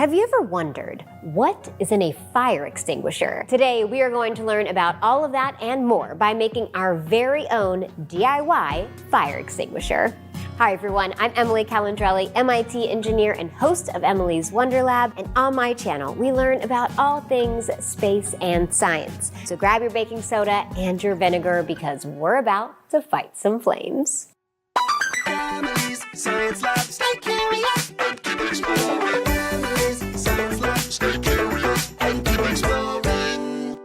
Have you ever wondered what is in a fire extinguisher? Today, we are going to learn about all of that and more by making our very own DIY fire extinguisher. Hi everyone, I'm Emily Calandrelli, MIT engineer and host of Emily's Wonder Lab, and on my channel, we learn about all things space and science. So grab your baking soda and your vinegar because we're about to fight some flames. Emily's Science Lab, stay curious and keep exploring. Emily's Science Lab, stay curious and keep exploring.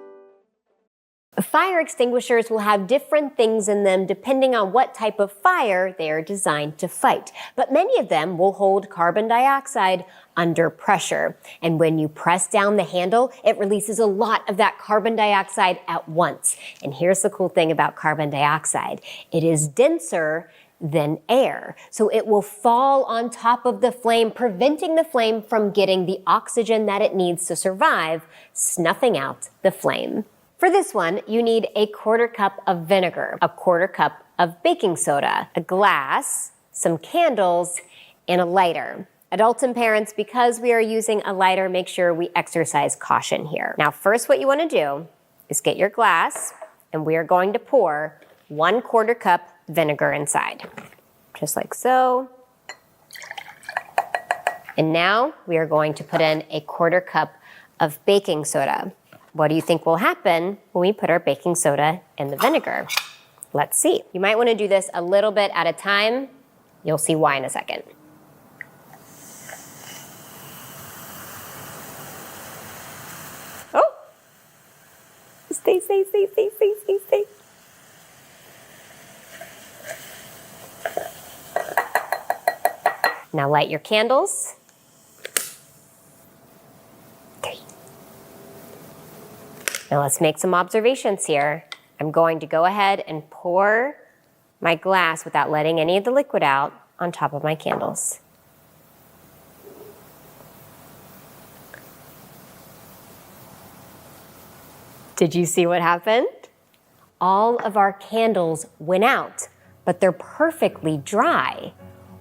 Fire extinguishers will have different things in them depending on what type of fire they are designed to fight. But many of them will hold carbon dioxide under pressure. And when you press down the handle, it releases a lot of that carbon dioxide at once. And here's the cool thing about carbon dioxide. It is denser than air. So it will fall on top of the flame, preventing the flame from getting the oxygen that it needs to survive, snuffing out the flame. For this one, you need a 1/4 cup of vinegar, a 1/4 cup of baking soda, a glass, some candles, and a lighter. Adults and parents, because we are using a lighter, make sure we exercise caution here. Now, first what you want to do is get your glass, and we are going to pour 1/4 cup vinegar inside, just like so. And now we are going to put in a 1/4 cup of baking soda. What do you think will happen when we put our baking soda in the vinegar? Let's see. You might want to do this a little bit at a time. You'll see why in a second. Oh! Stay. Now light your candles. 3. Now let's make some observations here. I'm going to go ahead and pour my glass without letting any of the liquid out on top of my candles. Did you see what happened? All of our candles went out, but they're perfectly dry.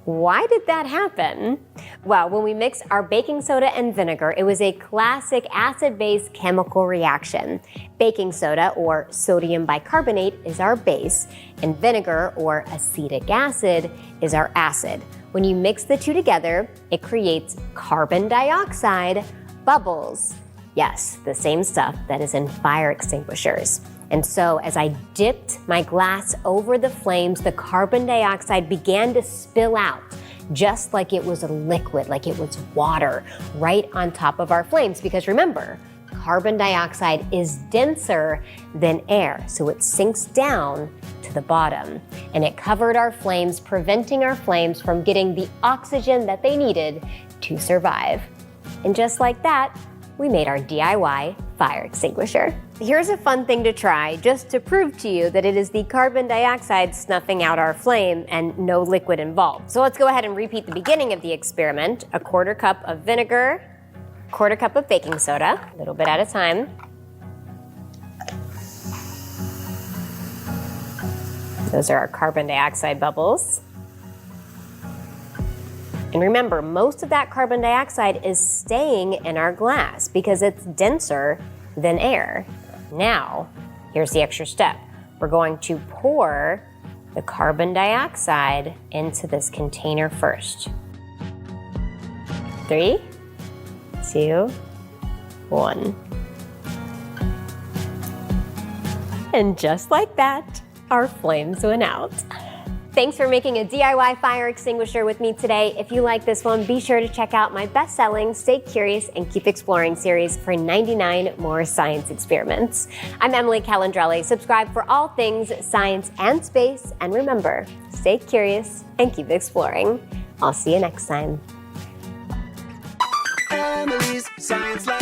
Why did that happen? Well, when we mixed our baking soda and vinegar, it was a classic acid-base chemical reaction. Baking soda, or sodium bicarbonate, is our base, and vinegar, or acetic acid, is our acid. When you mix the two together, it creates carbon dioxide bubbles. Yes, the same stuff that is in fire extinguishers. And so as I dipped my glass over the flames, the carbon dioxide began to spill out, just like it was a liquid, like it was water, right on top of our flames. Because remember, carbon dioxide is denser than air, so it sinks down to the bottom. And it covered our flames, preventing our flames from getting the oxygen that they needed to survive. And just like that, we made our DIY fire extinguisher. Here's a fun thing to try, just to prove to you that it is the carbon dioxide snuffing out our flame and no liquid involved. So let's go ahead and repeat the beginning of the experiment. A 1/4 cup of vinegar, 1/4 cup of baking soda, a little bit at a time. Those are our carbon dioxide bubbles. And remember, most of that carbon dioxide is staying in our glass because it's denser than air. Now, here's the extra step. We're going to pour the carbon dioxide into this container first. 3, 2, 1. And just like that, our flames went out. Thanks for making a DIY fire extinguisher with me today. If you like this one, be sure to check out my best-selling Stay Curious and Keep Exploring series for 99 more science experiments. I'm Emily Calandrelli. Subscribe for all things science and space. And remember, stay curious and keep exploring. I'll see you next time. Emily's Science Lab.